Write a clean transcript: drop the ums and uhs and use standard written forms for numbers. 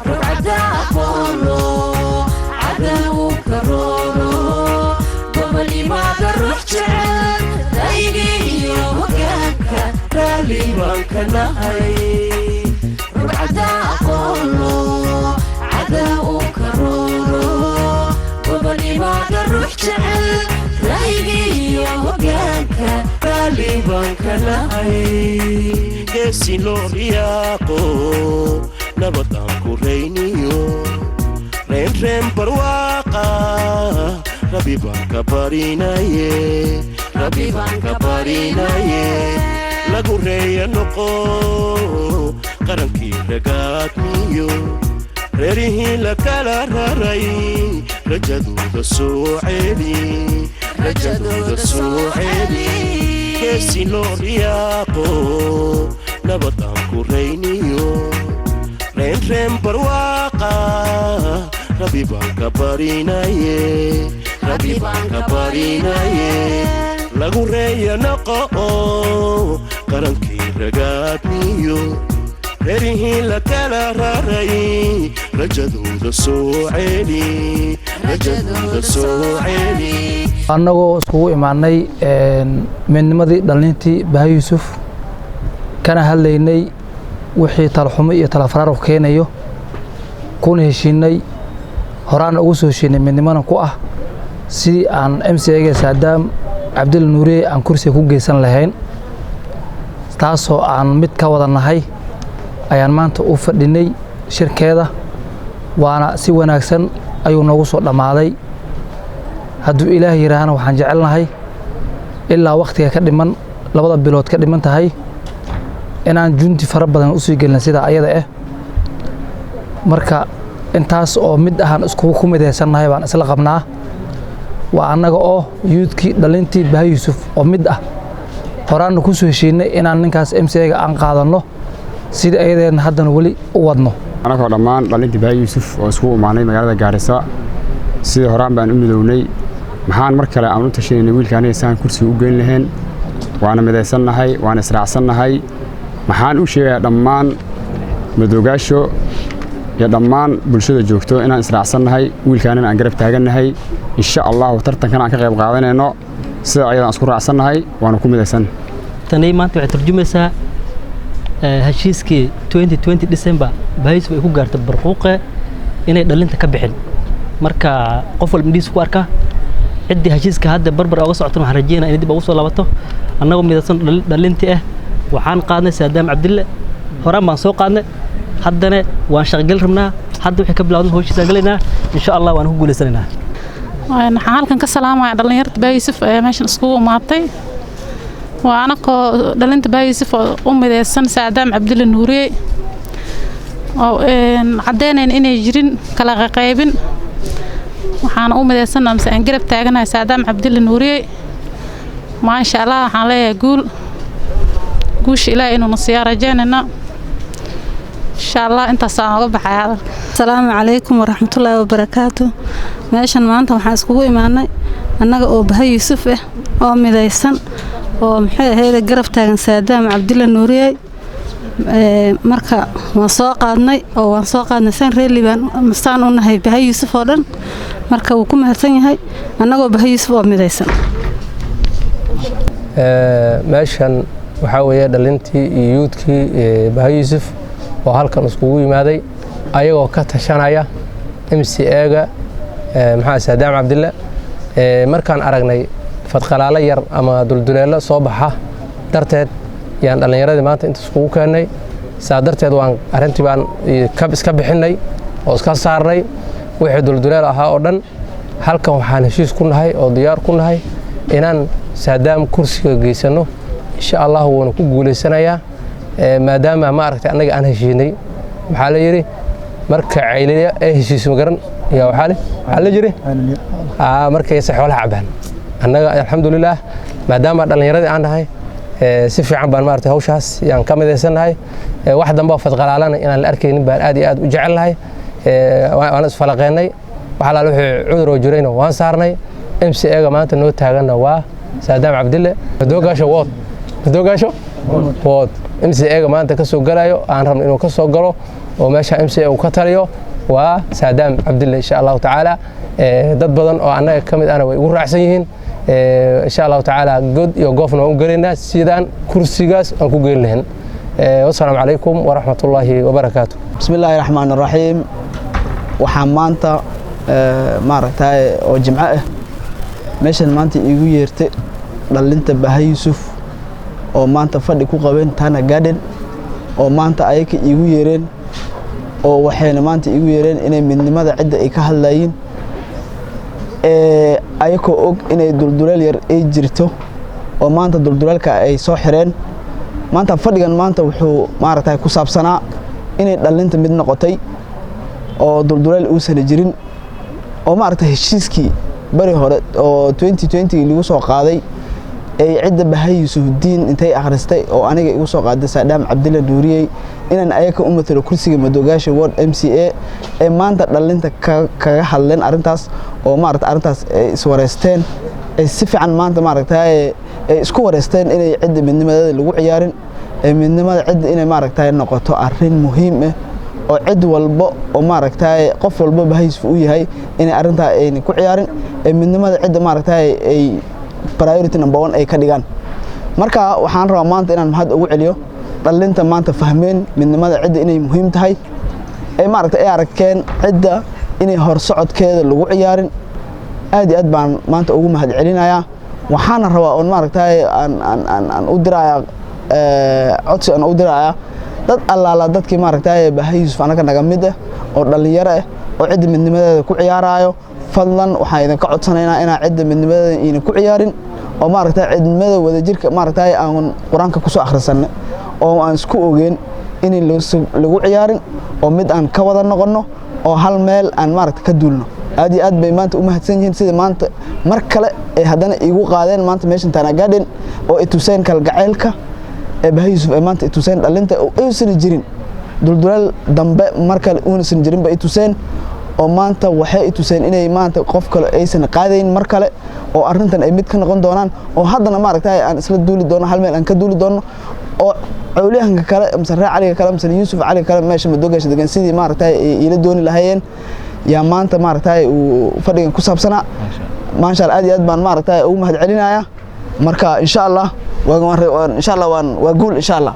ربعدا أقولو عدو كرورو قبلي ما قروح جعل رايقي وقاك رالي بانكناي ربعدا أقولو عدو كرورو قبلي ما قروح جعل رايقي وقاك رالي بانكناي قسي لورياقو نبطان كورينيو رين رين برواقا ربي بانكا باريناي ربي بانكا باريناي لغو ريا نقو قرنكي رقات ميو ريريه لكالا راراي رجدو دسو عيبي رجدو دسو عيبي كيسي لورياقو نبطان كورينيو رين رين برواقا ربي بانكا باريناي ربي بانكا باريناي لغو ريا نقو قرنكي رقات ميو ريريه لكالا راراي رجدو دسو عيني رجدو دسو عيني annagoo iskugu imaanay midnimadii dhalintii Baha Yuusuf kana hadlaynay wixii talxumo iyo talafaraaro keenayo kuna heshiinay horaan ugu soo heshiinay midnimada ku ah si aan MCA Saadaam Cabdil Nuure aan kursi ku geysan lahayn taasoo aan mid ka wadanahay ayaan maanta u fadhinay shirkeeda waana si wanaagsan ayuu noogu soo dhamaaday hadduu ilaahay yiraahdo waxaan jecelnahay ilaa waqtiga ka dhiman labada bilood ka dhiman tahay inaan junti fara badan u soo gelin sida ayada marka intaas oo mid ahaan isku ku mideysanahay baan isla qabnaa waa annaga oo youthki dhalintii Baha Yuusuf oo mid ah horaan ku soo heshiinay inaan ninkaas MCA aan qaadano sida ayadeen haddana wali u wadno anagoo dhammaan dhalintii Baha Yuusuf oo isku imaanay magaalada Gaarisa sida horaan baan u midownay maxaan mar kale aan u tashanay wiilkaan inaan kursi u geyn lahayn waana mideysanahay waana israacsanahay maxaan u sheegay dhammaan madoogaasho ya dhammaan bulshada joogto inaan israacsanahay wiilkaan aan garab taaganahay insha Allah tartankan aan ka qayb qaadanayno sida ayadaan isku raacsanahay waana ku mideysan tanay maanta waxay turjumaysaa heshiiskii 2020 December Baha Yuusuf ay ku gaartay barquuqe inay dhalinta ka bixin marka qof walba midis ku arka cidii heshiiska hadda barbar uga socoto waxaan rajeenaa in dib ugu soo laabato annagoo midaysan dhalintii ah waxaan qaadnay Saadaam Cabdille horaan baan soo qaadnay haddana waan shaqgal rabnaa hadda wixii ka bilowday hawshiisa galeynaa insha Allah waan ku guuleysanaynaa waxaan halkan ka salaamayaa dhalinyarada Baha Yuusuf ee meeshan isku imaatay waa anakoo dhalinta Baha Yuusuf u midaysan Saadaam Cabdille Nuure oo cadeyneen inay jirin kala qaybin waxaan u midaysanaa aan garab taaganahay Saadaam Cabdille Nuure ma sha Allah waxaan leeyahay guush ilaahay inuu nasiya rajaynana insha Allah inta saan uga baxaya Assalaamu alaykum wa rahmatullahi wa barakaatuh meeshan maanta waxaan iskugu imaanay annaga oo Baha Yuusuf ah oo midaysan oo maxay ahayd garab taagan Saadaam Cabdille Nuure marka waan soo qaadnay san reeli baan mastaan u nahay Baha Yuusuf oo dhan marka uu ku mahadsan yahay annagoo Baha Yuusuf oo midaysan meeshan waxa weeye dhalintii iyo youthki Baha Yuusuf oo halkan iskugu yimaaday ayagoo ka tashanaya MCA-ga maxaa Saadaam Cabdille markaan aragnay fadqalaala yar ama dulduleelo soo baxa darteed yaan dhalinyaradii maanta inta iskugu keenay saa darteed waan arintii baan iska bixinay oo iska saarnay wixii dulduleel ahaa oo dhan halkan waxaan heshiis ku nahay oo diyaar ku nahay inaan Saadaam kursiga geysano insha Allah wuuna ku guuleysanayaa maadaama ma aragtay anaga aan heshiinay maxaa la yiri marka cayliya ee heshiis ma garan يا وحالي على جري مركي سحولها عبان أنا الحمد لله ما دام أنا يردي عنها هاي سفي عم بنمارته هوشاس يعني كم ذي سنة هاي واحد ما فت غلالنا إن الأركين بأدي أد وجعلها هاي وأنا سفلقيني وحلا له عذر وجرينا وان صارني MC إيجا ما أنت نوت هاجنا وا سادام عبد الله دوغا شو وات MC إيجا ما أنت كسو جرايو أنا رم إنه كسو جرو oo meesha MCA uu ka taliyo waa saadaam cabdille insha allahu tacaala dad badan oo annaga ka mid ahna way ugu raacsan yihiin insha allahu tacaala god iyo goofna waan u gelaynaa sidaan kursigaas aan ku geyn lahayn wassalaamu calaykum waraxmatullaahi wabarakaatu bismillaahi raxmaani raxiim waxaan maanta maaragtay oo jimco ah meeshan maanta iigu yeertay dhalinta Baha Yuusuf oo maanta fadhi ku qabeen Tana Garden oo maanta ayaka iigu yeereen oo waxayna maanta iigu yeereen inay midnimada cidda ay ka hadlayeen ayaka og inay dulduleel yar ay jirto oo maanta duldulaalka ay soo xireen maanta fadhigan maanta wuxuu maaragtay ku saabsanaa inay dhalinta mid noqotay oo dulduleel uusan jirin oo maaragtay heshiiskii bari hore oo 2020 lagu soo qaaday ay cidda Baha Yuusuf diin intay akhristay oo aniga igu soo qaaday Saadaam Cabdille Nuuriyey inaan ayaka u matalo kursiga Madoogaasha Ward MCA ee maanta dhalinta kaga hadleen arintaas oo maaragtay arintaas ay iswareysteen ay si fiican maanta maaragtay ay isku wareysteen inay cidda midnimada lagu ciyaarin ee midnimada cidda inay maaragtay noqoto arrin muhiim ah oo cid walba oo maaragtay qof walba Baha Yuusuf u yahay inay arinta ay ku ciyaarin ee midnimada cidda maaragtay ay priority number 1 ay ka dhigaan marka waxaan rabaa maanta inaan mahad ugu celiyo dhalinta maanta fahmeen midnimada cidda inay muhiim tahay ee maaragtay ay arkeen cidda inay hor socodkeeda lagu ciyaarin aad iyo aad baan maanta ugu mahad celinayaa waxaan rabaa oo maaragtay aan u dirayaa codsi aan u dirayaa dad allaala dadkii maaragtay Baha Yuusuf anaga naga mid ah oo dhalinyaro ah oo cidda midnimadeeda ku ciyaarayo fadlan waxaan idin ka codsanaynaa inaan cidda midnimadeeda ku ciyaarin oo maaragtay cidnimada wada jirka maaragtay aan quraanka ku soo akhrisanay oo aan isku ogeyn in lagu ciyaarin oo mid aan ka wada noqono oo hal meel aan maaragtay ka duulno aad iyo aad bay maanta u mahadsan yihiin sida maanta mar kale ay haddana igu qaadeen maanta meeshan Tana Garden oo ay tuseen kalgaceylka ee Baha Yuusuf ay maanta tuseen dhalinta oo aysan jirin duldulal dambe mar kale uusan jirin ba ay tuseen oo maanta waxay tuseen inay maanta qof kale aysan qaadayn mar kale oo arintan ay mid ka noqon doonaan oo haddana maaragtay aan isla duuli doono hal meel aan ka duuli doono oo cawliyahanka kale Raac Cali kale Yuusuf Cali kale meesha Madoogaasha degan sidii maaragtay ila dooni lahaayeen yaa maanta maaragtay uu fadhigan ku saabsanaa maasha Allah aad iyo aad baan maaragtay ugu mahad celinayaa marka insha Allah waa guul insha Allah